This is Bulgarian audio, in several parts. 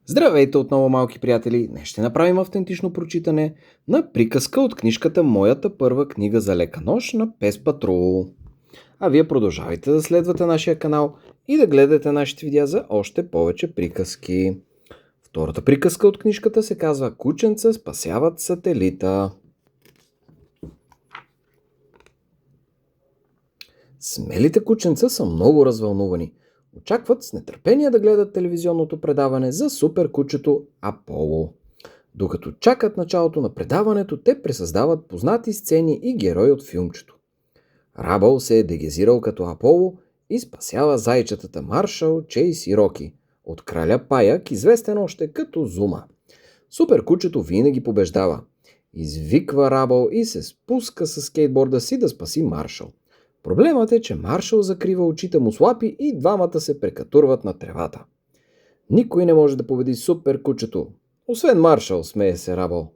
Здравейте отново, малки приятели! Днес ще направим автентично прочитане на приказка от книжката "Моята първа книга за лека нощ" на Пес Патрул. А вие продължавайте да следвате нашия канал и да гледате нашите видеа за още повече приказки. Втората приказка от книжката се казва "Кученца спасяват сателита". Смелите кученца са много развълнувани. Очакват с нетърпение да гледат телевизионното предаване за супер кучето Аполо. Докато чакат началото на предаването, те пресъздават познати сцени и герои от филмчето. Рабъл се е дегизирал като Аполо и спасява зайчетата Маршал, Чейс и Роки от краля Паяк, известен още като Зума. Супер кучето винаги побеждава. Извиква Рабъл и се спуска с скейтборда си да спаси Маршал. Проблемът е, че Маршал закрива очите му с лапи и двамата се прекатурват на тревата. Никой не може да победи супер кучето. Освен Маршал, смее се Рабъл.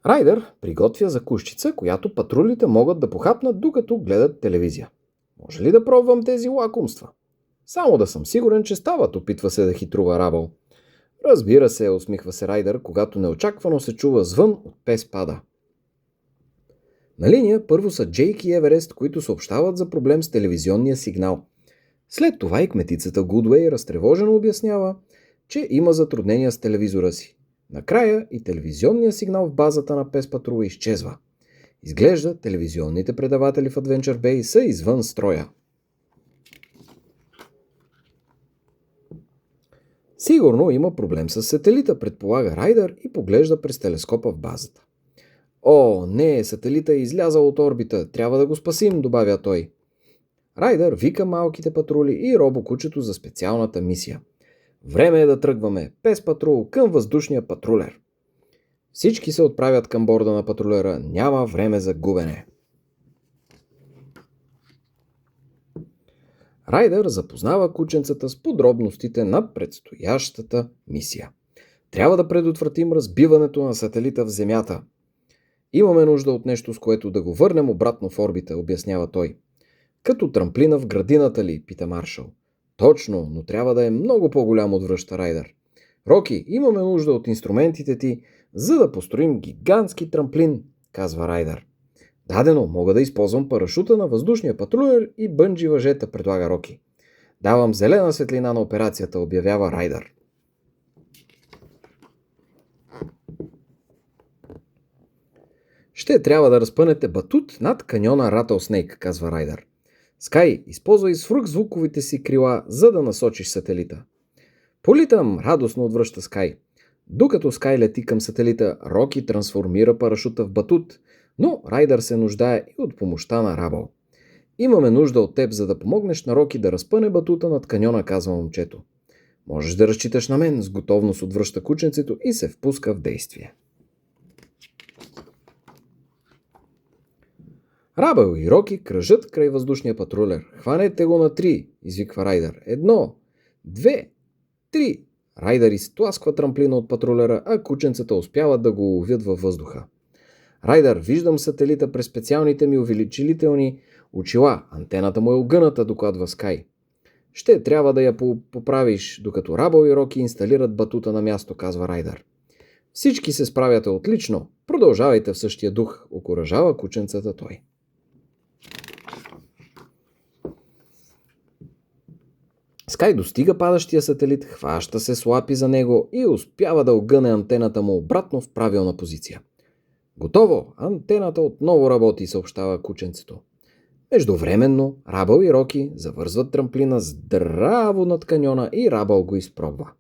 Райдър приготвя закускица, която патрулите могат да похапнат докато гледат телевизия. Може ли да пробвам тези лакомства? Само да съм сигурен, че стават, опитва се да хитрува Рабъл. Разбира се, усмихва се Райдър, когато неочаквано се чува звън от Пес Пада. На линия първо са Джейк и Еверест, които съобщават за проблем с телевизионния сигнал. След това и кметицата Гудуей разтревожено обяснява, че има затруднения с телевизора си. Накрая и телевизионният сигнал в базата на Пес Патрула изчезва. Изглежда, телевизионните предаватели в Adventure Bay са извън строя. Сигурно има проблем с сателита, предполага Райдър и поглежда през телескопа в базата. О, не, сателита е излязъл от орбита, трябва да го спасим, добавя той. Райдър вика малките патрули и робокучето за специалната мисия. Време е да тръгваме. Пес Патрул към въздушния патрулер. Всички се отправят към борда на патрулера. Няма време за губене. Райдър запознава кученцата с подробностите на предстоящата мисия. Трябва да предотвратим разбиването на сателита в Земята. Имаме нужда от нещо, с което да го върнем обратно в орбита, обяснява той. Като трамплина в градината ли, пита Маршал. Точно, но трябва да е много по-голям, отвръща Райдър. Роки, имаме нужда от инструментите ти, за да построим гигантски трамплин, казва Райдър. Дадено, мога да използвам парашута на въздушния патрулер и бънджи въжета, предлага Роки. Давам зелена светлина на операцията, обявява Райдър. Ще трябва да разпънете батут над каньона Ратълснейк, казва Райдър. Скай, използвай свръхзвуковите си крила, за да насочиш сателита. Политам, радостно отвръща Скай. Докато Скай лети към сателита, Роки трансформира парашута в батут, но Райдър се нуждае и от помощта на Рабъл. Имаме нужда от теб, за да помогнеш на Роки да разпъне батута над каньона, казва момчето. Можеш да разчиташ на мен, с готовност отвръща кученцето и се впуска в действие. Рабъл и Роки кръжат край въздушния патрулер. Хванете го на 3, извиква Райдър. 1, 2, 3. Райдър изтласква трамплина от патрулера, а кученцата успяват да го уловят във въздуха. Райдър, виждам сателита през специалните ми увеличителни очила. Антената му е огъната, докладва Скай. Ще трябва да я поправиш, докато Рабъл и Роки инсталират батута на място, казва Райдър. Всички се справяте отлично. Продължавайте в същия дух, окуражава кученцата той. Скай достига падащия сателит, хваща се с лапи за него и успява да огъне антената му обратно в правилна позиция. Готово! Антената отново работи, съобщава кученцето. Междувременно Рабъл и Роки завързват трамплина здраво над каньона и Рабъл го изпробва.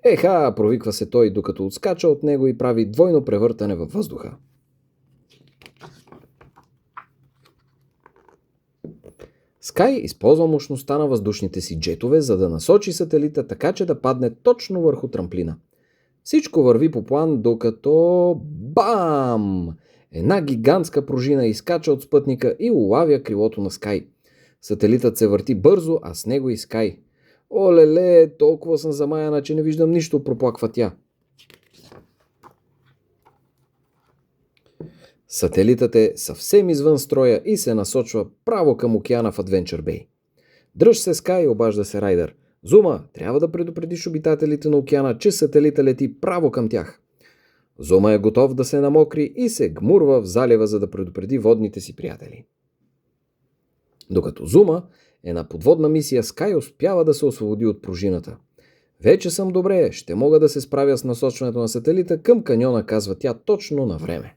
Еха, провиква се той, докато отскача от него и прави двойно превъртане във въздуха. Скай използва мощността на въздушните си джетове, за да насочи сателита така, че да падне точно върху трамплина. Всичко върви по план, докато бам! Една гигантска пружина изкача от спътника и улавя крилото на Скай. Сателитът се върти бързо, а с него и Скай. Олеле, толкова съм замаяна, че не виждам нищо, проплаква тя. Сателитът е съвсем извън строя и се насочва право към океана в Adventure Bay. Дръж се, Скай, обажда се Райдър. Зума, трябва да предупредиш обитателите на океана, че сателита лети право към тях. Зума е готов да се намокри и се гмурва в залива, за да предупреди водните си приятели. Докато Зума е на подводна мисия, Скай успява да се освободи от пружината. Вече съм добре, ще мога да се справя с насочването на сателита към каньона, казва тя точно на време.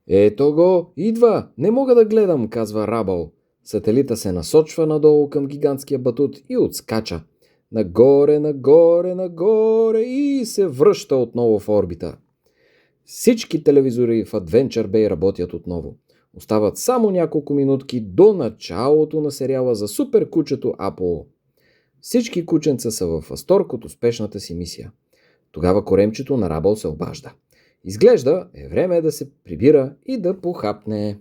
Ето го, идва, не мога да гледам, казва Рабъл. Сателита се насочва надолу към гигантския батут и отскача. Нагоре, нагоре, нагоре и се връща отново в орбита. Всички телевизори в Adventure Bay работят отново. Остават само няколко минутки до началото на сериала за супер кучето Аполо. Всички кученца са във възторг от успешната си мисия. Тогава коремчето на Рабъл се обажда. Изглежда е време да се прибира и да похапне.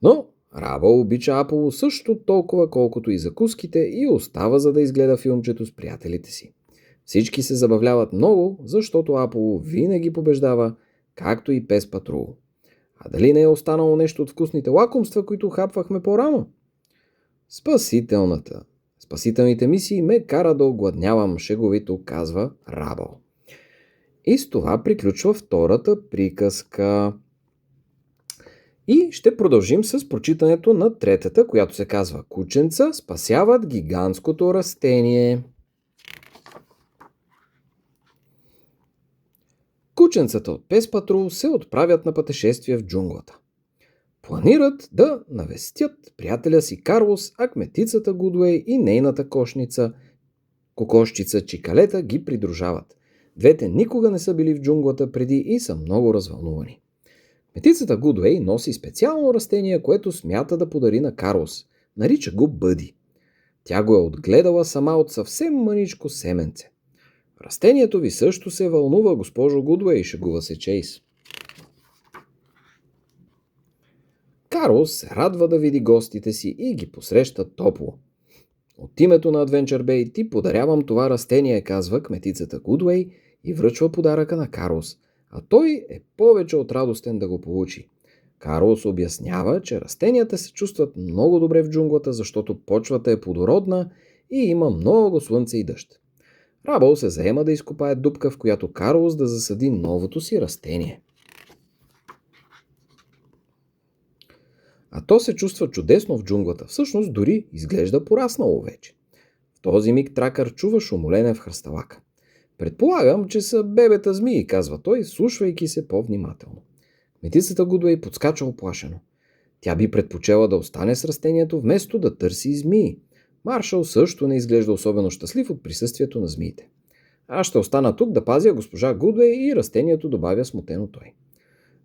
Но Рабъл обича Аполо също толкова, колкото и закуските и остава, за да изгледа филмчето с приятелите си. Всички се забавляват много, защото Аполо винаги побеждава, както и Пес Патрул. А дали не е останало нещо от вкусните лакомства, които хапвахме по-рано? Спасителните мисии ме кара да огладнявам, шеговито казва Рабъл. И с това приключва втората приказка. И ще продължим с прочитането на третата, която се казва Кученца спасяват гигантското растение. Кученцата от Пес Патрул се отправят на пътешествие в джунглата. Планират да навестят приятеля си Карлос, а кметицата Гудуей и нейната кокошчица Чикалета ги придружават. Двете никога не са били в джунглата преди и са много развълнувани. Кметицата Гудуей носи специално растение, което смята да подари на Карлос. Нарича го Бъди. Тя го е отгледала сама от съвсем мъничко семенце. Растението ви също се вълнува, госпожо Гудуей, шегува се Чейз. Карлос се радва да види гостите си и ги посреща топло. От името на Adventure Bay ти подарявам това растение, казва кметицата Гудуей и връчва подаръка на Карлос, а той е повече от радостен да го получи. Карлос обяснява, че растенията се чувстват много добре в джунглата, защото почвата е плодородна и има много слънце и дъжд. Рабъл се заема да изкопае дупка, в която Карлос да засади новото си растение. А то се чувства чудесно в джунглата, всъщност дори изглежда пораснало вече. В този миг Тракър чува шумолене в хръсталака. Предполагам, че са бебета змии, казва той, слушвайки се по-внимателно. Кметицата Гудуей подскача оплашено. Тя би предпочела да остане с растението, вместо да търси змии. Маршал също не изглежда особено щастлив от присъствието на змиите. Аз ще остана тук да пазя госпожа Гудуей и растението, добавя смутено той.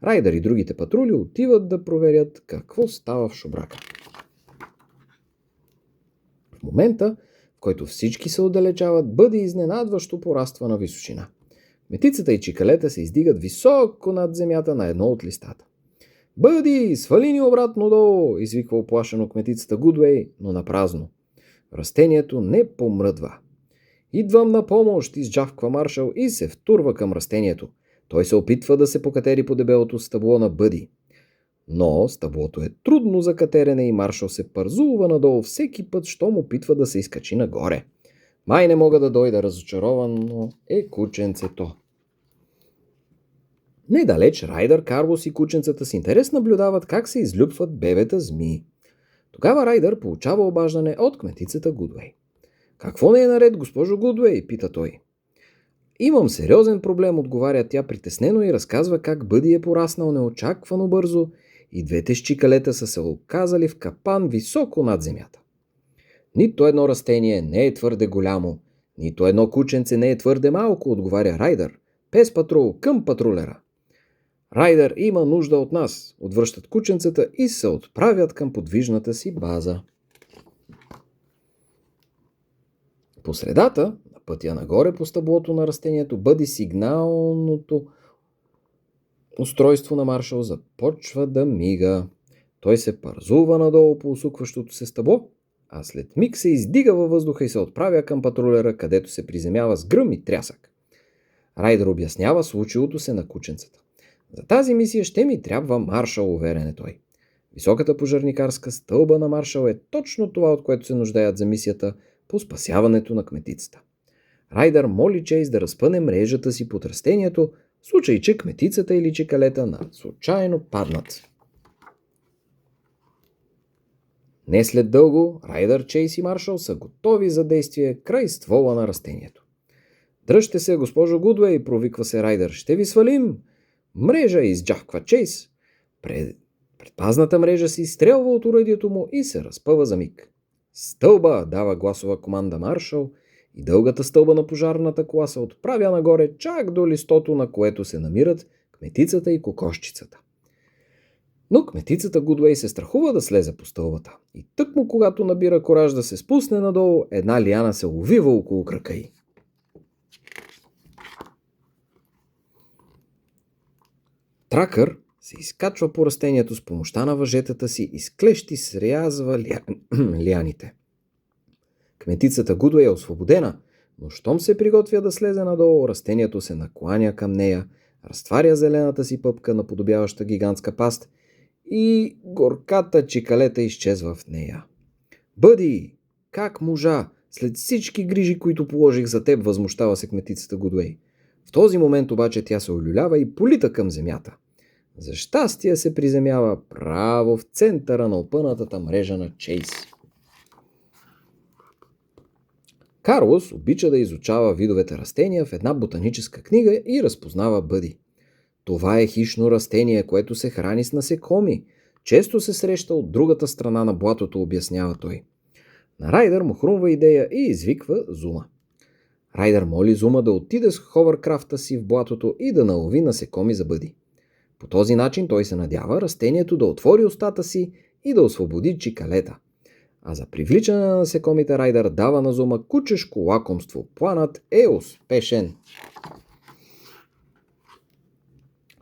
Райдър и другите патрули отиват да проверят какво става в шубрака. В момента, в който всички се отдалечават, Бъди изненадващо пораства на височина. Метицата и Чикалета се издигат високо над земята на едно от листата. Бъди, свали ни обратно долу, извиква оплашено кметицата Гудуей, но напразно. Растението не помръдва. Идвам на помощ, изджавква Маршал и се втурва към растението. Той се опитва да се покатери по дебелото стъбло на Бъди. Но стъблото е трудно за катерене и Маршал се пързува надолу всеки път, щом опитва да се изкачи нагоре. Май не мога да дойда, разочаровано е кученцето. Недалеч Райдър, Карлос и кученцата с интерес наблюдават как се излюпват бебета змии. Тогава Райдър получава обаждане от кметицата Гудуей. Какво не е наред, госпожо Гудуей, пита той. Имам сериозен проблем, отговаря тя притеснено и разказва как Бъди е пораснал неочаквано бързо и двете щикалета са се оказали в капан високо над земята. Нито едно растение не е твърде голямо, нито едно кученце не е твърде малко, отговаря Райдър. Пес Патрул към патрулера. Райдър има нужда от нас, отвръщат кученцата и се отправят към подвижната си база. По средата, на пътя нагоре по стъблото на растението, Бъди сигналното устройство на Маршал започва да мига. Той се пързува надолу по усукващото се стъбло, а след миг се издига във въздуха и се отправя към патрулера, където се приземява с гръм и трясък. Райдър обяснява случилото се на кученцата. За тази мисия ще ми трябва Маршал, уверен е той. Високата пожарникарска стълба на Маршал е точно това, от което се нуждаят за мисията по спасяването на кметицата. Райдър моли Чейз да разпъне мрежата си под растението, в случай, че кметицата или чикалета случайно паднат. Не след дълго, Райдър, Чейз и Маршал са готови за действие край ствола на растението. Дръжте се, госпожо Гудуей, провиква се Райдър. Ще ви свалим! Мрежа, изджахква Чейз. Предпазната мрежа се изстрелва от оръдието му и се разпъва за миг. Стълба, дава гласова команда Маршал, и дългата стълба на пожарната кола се отправя нагоре чак до листото, на което се намират кметицата и кокошчицата. Но кметицата Гудуей се страхува да слезе по стълбата и тъкмо когато набира кораж да се спусне надолу, една лиана се увива около крака й. Тракър се изкачва по растението с помощта на въжетата си и с клещи срязва лианите. Кметицата Гудуей е освободена, но щом се приготвя да слезе надолу, растението се накланя към нея, разтваря зелената си пъпка, наподобяваща гигантска паст, и горката чикалета изчезва в нея. Бъди, как можа, след всички грижи, които положих за теб, възмущава се кметицата Гудуей. В този момент обаче тя се олюлява и полита към земята. За щастие се приземява право в центъра на опънатата мрежа на Чейз. Карлос обича да изучава видовете растения в една ботаническа книга и разпознава Бъди. Това е хищно растение, което се храни с насекоми. Често се среща от другата страна на блатото, обяснява той. На Райдър му хрумва идея и извиква Зума. Райдър моли Зума да отиде с ховеркрафта си в блатото и да налови насекоми за Бъди. По този начин той се надява растението да отвори устата си и да освободи чикалета. А за привличане на насекомите Райдър дава на Зума кучешко лакомство. Планът е успешен.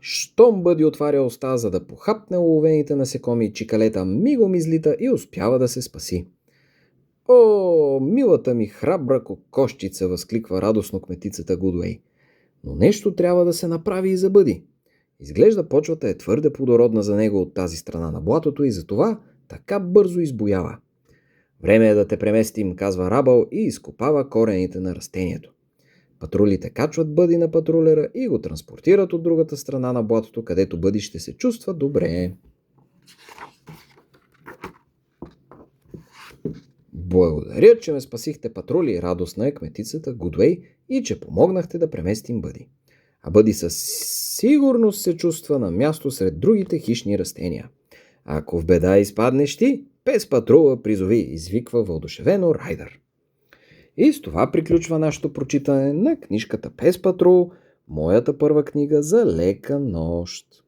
Щом Бъди отваря уста, за да похапне уловените насекоми, чикалета мигом излита и успява да се спаси. О, милата ми храбра кокошчица, възкликва радостно кметицата Гудуей. Но нещо трябва да се направи и за Бъди. Изглежда почвата е твърде плодородна за него от тази страна на блатото и затова така бързо избуява. Време е да те преместим, казва Рабъл и изкопава корените на растението. Патрулите качват Бъди на патрулера и го транспортират от другата страна на блатото, където Бъди ще се чувства добре. Благодаря, че ме спасихте, патрули, радостна е кметицата Гудуей, и че помогнахте да преместим Бъди. А Бъди със сигурност се чувства на място сред другите хищни растения. Ако в беда изпаднеш ти, пес патрула призови, извиква въодушевено Райдър. И с това приключва нашето прочитане на книжката Пес Патрул, моята първа книга за лека нощ.